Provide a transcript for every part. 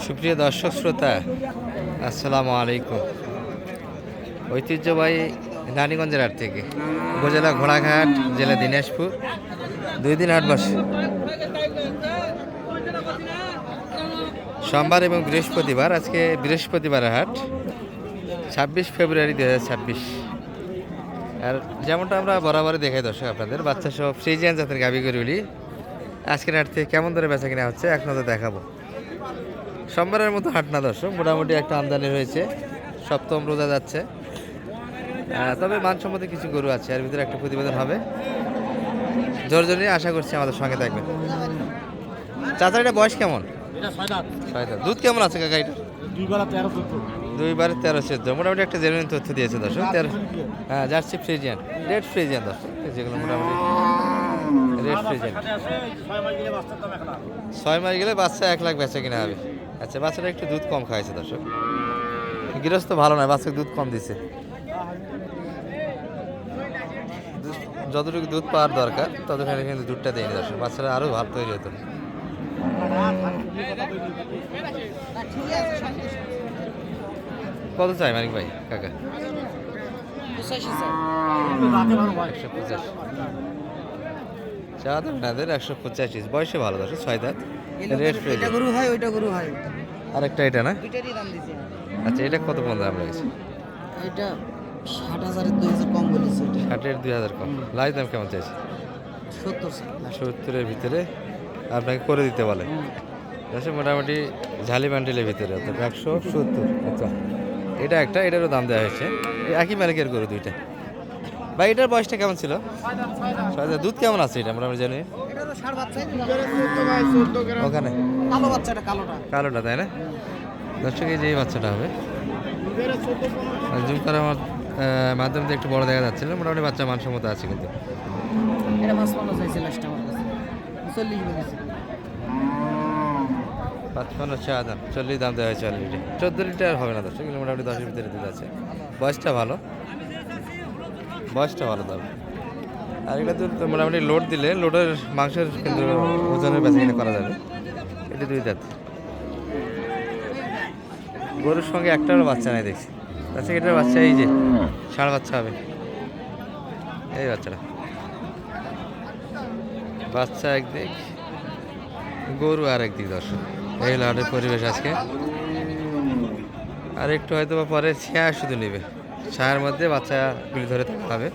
সুপ্রিয় দর্শক শ্রোতা, আসসালামু আলাইকুম। ঐতিহ্যবাহী রানীগঞ্জের হাট থেকে, উপজেলা ঘোড়াঘাট, জেলা দিনাজপুর, 2 দিন হাট বসে। সোমবার এবং বৃহস্পতিবার। আজকে বৃহস্পতিবারের হাট, 26 ফেব্রুয়ারি 2026। আর যেমনটা আমরা বরাবরই দেখাই দর্শক আপনাদের, বাচ্চা সব ফ্রিজিয়ান জাতের গাভী গরুগুলি আজকের হাট থেকে কেমন ধরে বেচা কিনা হচ্ছে এক নজর দেখাবো। সোমবারের মতো হাট না দর্শক, মোটামুটি একটা আমদানি হয়েছে, সপ্তম রোজা যাচ্ছে। তবে মানসম্মত কিছু গরু আছে, এর ভিতরে একটা প্রতিবেদন হবে। জোর জোরে আশা করছি আমাদের সঙ্গে থাকবেন। চাচার এটা বয়স কেমন? দুধ কেমন আছে কাকা? এটা 2 বার 13-14, মোটামুটি একটা জেনুইন তথ্য দিয়েছে দর্শক। হ্যাঁ, জার্সি ফ্রিজিয়ান, রেড ফ্রিজিয়ান দর্শক, যেগুলো মোটামুটি রেড ফ্রিজিয়ান। 6 মাস গেলে বাচ্চা 1 লাখ বেচা কিনা হবে। আচ্ছা, বাচ্চাটা একটু দুধ কম খাইছে দর্শক, গৃহস্থ ভালো নয়, বাচ্চাকে দুধ কম দিছে। যতটুকু দুধ পাওয়ার দরকার ততখানি কিন্তু দুধটা দেয়নি দর্শক, বাচ্চারা আরও ভালো তৈরি হতো। কত চাই মানিক ভাই কাকা? 185 চা দাম নাদের 185। বয়সে ভালো দর্শক, 6 দাঁত, রেড ফ্রিজ। আরেকটা এটা না? আচ্ছা, এটা কত পর্যন্ত দাম রয়েছে? এটা 60,000 2000 কম বলেছে। 60-এর 2000 কম। লাইভ দাম কেমন চাইছে? 70-এর ভিতরে আপনাকে করে দিতে বলে। আচ্ছা, মোটামুটি ঝালি বান্ডিলের ভিতরে, অর্থাৎ 170। আচ্ছা, এটা একটা, এটারও দাম দেওয়া হয়েছে। একই মালিকের গরু দুইটা। ভাই, এটার বয়সটা কেমন ছিল? দুধ কেমন আছে এটা মোটামুটি জানি? ওখানে কালোটা, তাই না দর্শক? এই যে বাচ্চাটা হবে, জুম করার মাধ্যমে একটু বড় দেখা যাচ্ছিল, মোটামুটি বাচ্চা মানসম্মত আছে। কিন্তু 55 চা দাম, 40 দাম দেওয়া হয়েছে অলরেডি। 14 লিটার হবে না দর্শক, কিন্তু মোটামুটি 10-এর ভিতরে দুধ আছে। বয়সটা ভালো দাম। আর এটা দুধ মোটামুটি লোড দিলে লোডের মাংসের কিন্তু ওজনের বেচা কিনা করা যাবে। এটা 2 দাঁত। গরুর সঙ্গে একটারও বাচ্চা নাই দেখছি। আচ্ছা, এটার বাচ্চা এই যে ষাঁড় বাচ্চা হবে, এই বাচ্চাটা। বাচ্চা একদিক, গরু আর একদিক দর্শক। এই হলো হাটের পরিবেশ আজকে। আর একটু হয়তো বা পরে ছায়া শুধু নেবে, ছায়ার মধ্যে বাচ্চাগুলি ধরে থাকতে হবে।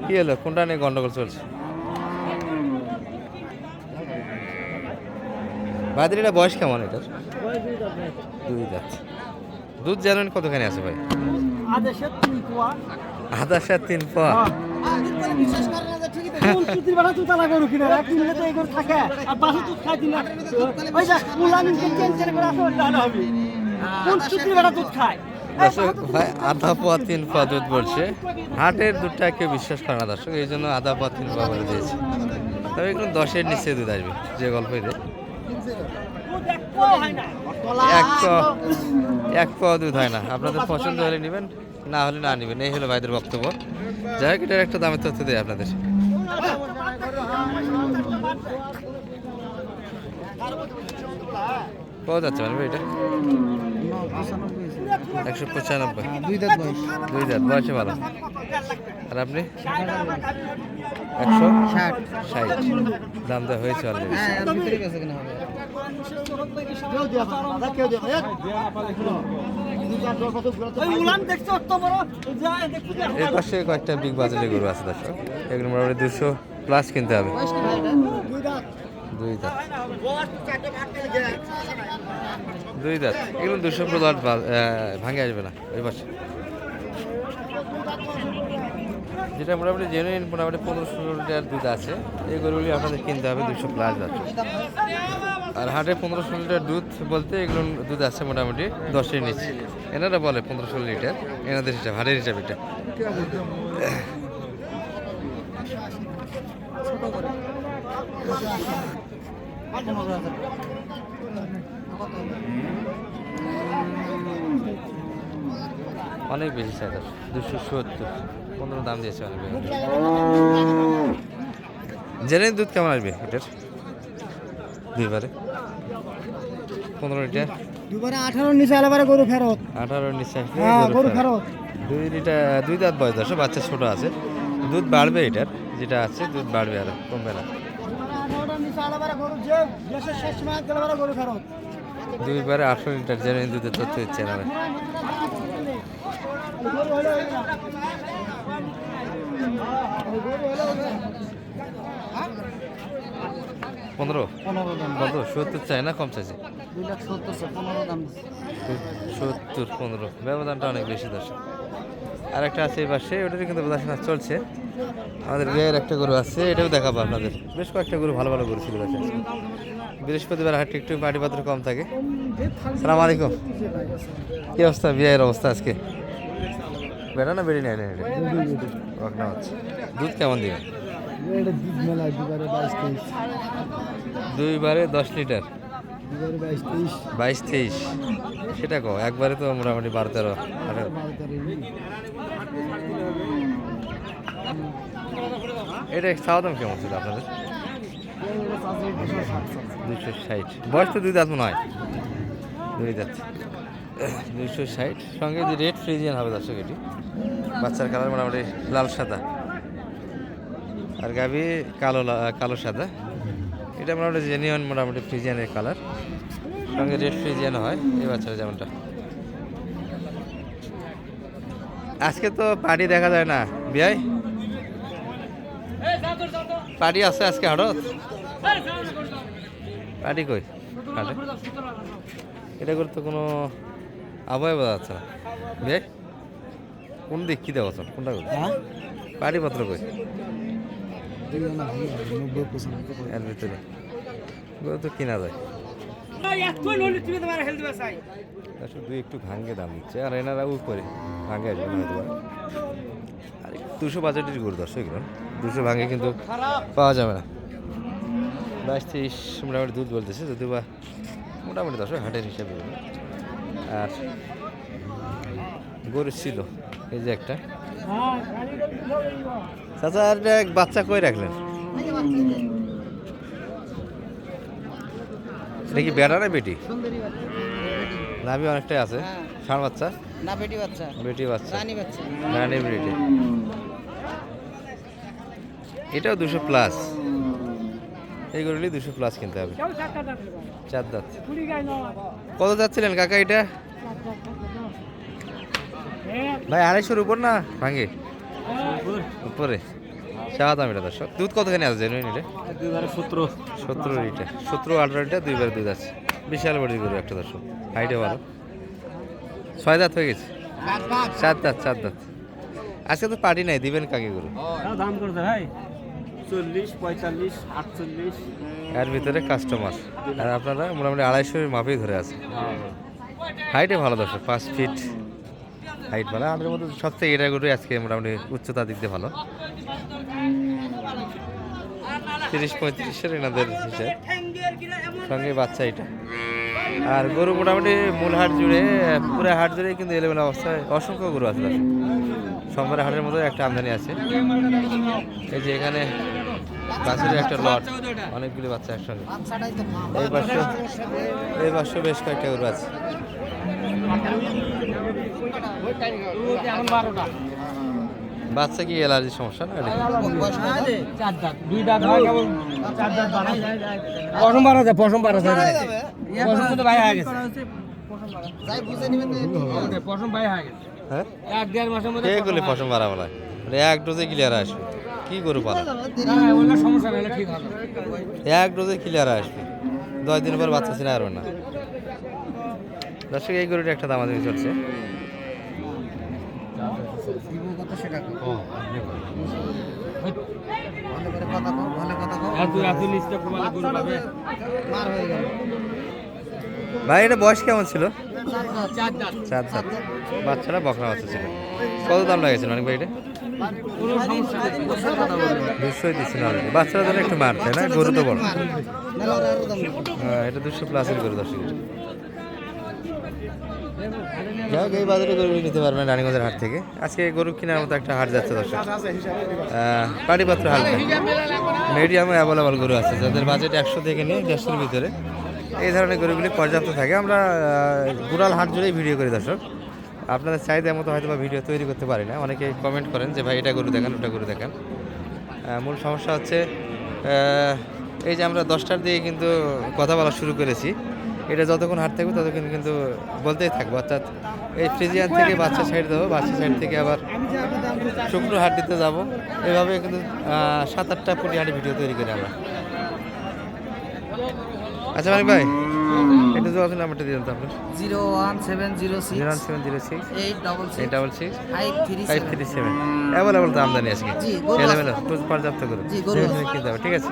কি হলো, কোনটা নিয়ে গন্ডগোল চলছে? বাদরিটা বয়স কেমন এটার? 2 দাঁত। দুধ জানেন কতখানি আছে ভাই? আধা 3 পোয়া। ভাই আধা পোয়া 3 পোয়া দুধ বলছে। হাটের দুধটা কেউ বিশ্বাস করে না দর্শক, এই জন্য আধা পোয়া 3 পোয়া বলে দিয়েছে। তবে এগুলো 10-এর নিচে দুধ আসবে, যে গল্পই দেয়। 1 পোয়া দুধ হয় না। আপনাদের পছন্দ হলে নেবেন, না হলে না নেবেন, এই হলো ভাইদের বক্তব্য। যাই হোক, এটার একটা দামের তথ্য দেয় আপনাদের। পাওয়া যাচ্ছে মানে ভাই এটা 195। 2 দাঁত বয়স। 2 দাঁত, বয়সে ভালো। আর আপনি 160 দাম দেওয়া হয়েছে অলরেডি। এর পাশে কয়েকটা বিগ বাজারের গরু আছে দর্শক, এগুলো মোটামুটি 200 প্লাস কিনতে হবে। 2 দাঁত, এগুলো 200 প্লাস ভাঙে আসবে না। ওই পাশে যেটা মোটামুটি জেনুইন, মোটামুটি 15-16 লিটার দুধ আছে, এই গরুগুলি আপনাদের কিনতে হবে 200 প্লাস যাচ্ছে। আর হাটে 15-16 লিটার দুধ বলতে এগুলো দুধ আছে মোটামুটি 10-এর নিচে। এনারা বলে 15-16 লিটার, এনাদের হিসাব, হাটের হিসাব এটা। অনেক বেশি চাই, 270 15 দাম দিয়েছে অনেক। জেনে দুধ কেমন আসবে এটার? দুইবারে 15 লিটার, দুবারে 18 নিচে আলাবারে গরু ফেরত। 18 নিচে আসবে হ্যাঁ গরু গরু ফেরত। ফেরত। 2 লিটার 2 দাঁত বয়স দশ, বাচ্চা ছোট আছে, দুধ বাড়বে এটার, যেটা আছে দুধ বাড়বে আর কমবে না। 18 নিচে আলাবারে গরু যে দেশের শেষ মাস গেলবারে গরু ফেরত। দুইবারে 18 লিটার জেনে দুধের তথ্য দিচ্ছে না। গরু হলো না। গরু হলো না। 15 15 দাম। কত 70 চাই না কম চাইছে? 2,70,000 15 দাম দিছে। 70-15 ব্যবধানটা অনেক বেশি দর্শক। আর একটা আছে এই পাশে, ওটারই কিন্তু দেখাশোনা চলছে। আমাদের বিয়ের একটা গরু আছে, এটাও দেখাবো আপনাদের। বেশ কয়েকটা গরু ভালো ভালো গরু ছিল দর্শক। বৃহস্পতিবার হাটে একটু পাটিপত্র কম থাকে। সালাম আলাইকুম, কি অবস্থা বিয়ের অবস্থা আজকে? বেটা না বেড়ে নেয় না এটা রকনা হচ্ছে। দুধ কেমন দিবে? এটা দুধ মেলা দুবারে 22-23। দুইবারে 10 লিটার, দুবারে 22-23। 22-23 সেটা কো একবারে তো মোটামুটি 12-13 18। এটা চাওয়া দাম কেমন ছিল আপনাদের? 260। বয়স তো 2 দাঁত মনে হয়, 2 দাঁত। 260 সঙ্গে যে রেড ফ্রিজিয়ান হবে দর্শক। এটি বাচ্চার কালার মোটামুটি লাল সাদা, আর গাভি কালো সাদা। এটা মোটামুটি জেনিয়ন মোটামুটি ফ্রিজিয়ানের কালার, সঙ্গে রেড ফ্রিজিয়ান হয় এই বাচ্চারা যেমনটা। আজকে তো পার্টি দেখা যায় না বিয়াই, পার্টি আছে আজকে হাটত? পার্টি কই হাটে? এটা করতে কোনো আবহাওয়া বোঝা যাচ্ছে না বিয়াই। কোন দিক কী দেওয়া কোনটা কই? হ্যাঁ পার্টি পত্র কই 90-95 এর ভিতরে? ওগুলো তো কিনা যায়। আসলে দুই একটু ভাঙ্গে দাম দিচ্ছে, আর এনারা উপরে ভাঙ্গে আসবে না হয়তো। আর 200 বাজেটের গরু দর্শক এগুলো, 200 ভাঙ্গে কিন্তু পাওয়া যাবে না। 22-23 মোটামুটি দুধ বলতেছে, যদি বা মোটামুটি দর্শক হাটের হিসাবে। আর গরু ছিল এই যে একটা চাচা, আর এক বাচ্চা কই রাখলেন? এটা কি বেটা না বেটি? সুন্দরী বাচ্চা। নাভি অনেকটাই আছে। ষাঁড় বাচ্চা না বেটি বাচ্চা, বেটি বাচ্চা, রানী বাচ্চা। রানী ব্রিডে। এটাও 200 প্লাস, এই গরুলি 200 প্লাস কিনতে হবে। 4 দাঁত। কত যাচ্ছিলেন কাকা এটা? ভাই 250-র উপর না ভাঙ্গে? উপরে চাওয়া দাম এটা দর্শক। দুধ কতখানি আছে জেনুইন এটা? দুবারে 17। 17 লিটার, 17-18 লিটার দুইবারে দুধ আছে। বিশাল বড়ি গরু একটা দর্শক, হাইটে ভালো। 6 দাঁত হয়ে গেছে, 4 দাঁত 4 দাঁত। আজকে তো পার্টি নাই, দিবেন কাকে গরু? দাম করতে ভাই 40, 45, 48। এর ভিতরে কাস্টমার, আর আপনারা মোটামুটি 250-এর মাপেই ধরে আছে। হাইটে ভালো দর্শক, 5 ফিট হাইট ভালো। আমাদের মধ্যে সবথেকে এটা গরু আজকে মোটামুটি উচ্চতা দিক দিয়ে ভালো। 30-35-এর এনাদের হিসেবে, সঙ্গে বাচ্চা এটা। আর গরু মোটামুটি মূল হাট জুড়ে, পুরো হাট জুড়ে কিন্তু এলেবেলা অবস্থায় অসংখ্য গরু আছে দর্শক। সোমবারের হাটের মতো একটা আমদানি আছে। এই যে এখানে বাছুরের একটা লট, অনেকগুলি বাচ্চা একসঙ্গে। এই পাশে বেশ কয়েকটা গরু আছে। বাচ্চা কি অ্যালার্জির সমস্যা না? হ্যাঁ কে করলে পশম বাড়া বলা? এক ডোজে ক্লিয়ার আসবে, কি গরু পালা? এক ডোজে ক্লিয়ার আসবে, 10 দিন পর বাচ্চা ছিল আর না। দর্শক এই গরুটা একটা দামাদামি চলছে। ভাই এটা বয়স কেমন ছিল? 4 দাঁত। বাচ্চারা বকরা বাচ্চা ছিল। কত দাম লাগেছিল অনেক ভাই? এটা 200 দিচ্ছিল অলরেডি। বাচ্চারা জন্য একটু মারতে না, গরু তো বড়। হ্যাঁ এটা 200 প্লাসের গরু দর্শক। যাই হোক, এই বাজারে গরু নিতে পারবেন রানীগঞ্জের হাট থেকে। আজকে গরু কেনার মতো একটা হাট যাচ্ছে দর্শক। পাটিপাত্র হাট, মিডিয়ামে অ্যাভেলেবল গরু আছে, যাদের বাজেট 100 থেকে নিয়ে 150-এর ভিতরে এই ধরনের গরুগুলি পর্যাপ্ত থাকে। আমরা গুড়াল হাট জুড়েই ভিডিও করি দর্শক। আপনাদের চাহিদা মতো হয়তো বা ভিডিও তৈরি করতে পারি না। অনেকে কমেন্ট করেন যে ভাই এটা গরু দেখান, ওটা গরু দেখান। মূল সমস্যা হচ্ছে এই যে আমরা 10টার দিকে কিন্তু কথা বলা শুরু করেছি, এটা যতক্ষণ হাট থাকবে ততক্ষণ কিন্তু বলতেই থাকবো। অর্থাৎ এই ফ্রিজিয়ান থেকে বাচ্চা সাইড দেবো, বাচ্চা সাইড থেকে আবার শুকনো হাট দিতে যাবো, এভাবে কিন্তু 7-8টা পুরি হাটে ভিডিও তৈরি করি আমরা। আচ্ছা মানিক ভাই, একটু যোগাযোগ নাম্বারটা দিন তো আপনার। 01706 01706 866 866 537। 537। অ্যাভেলেবল তো আমদানি আজকে, জি, গরু আছে। পর্যাপ্ত করে জি, গরু আছে। কিনতে হবে, ঠিক আছে।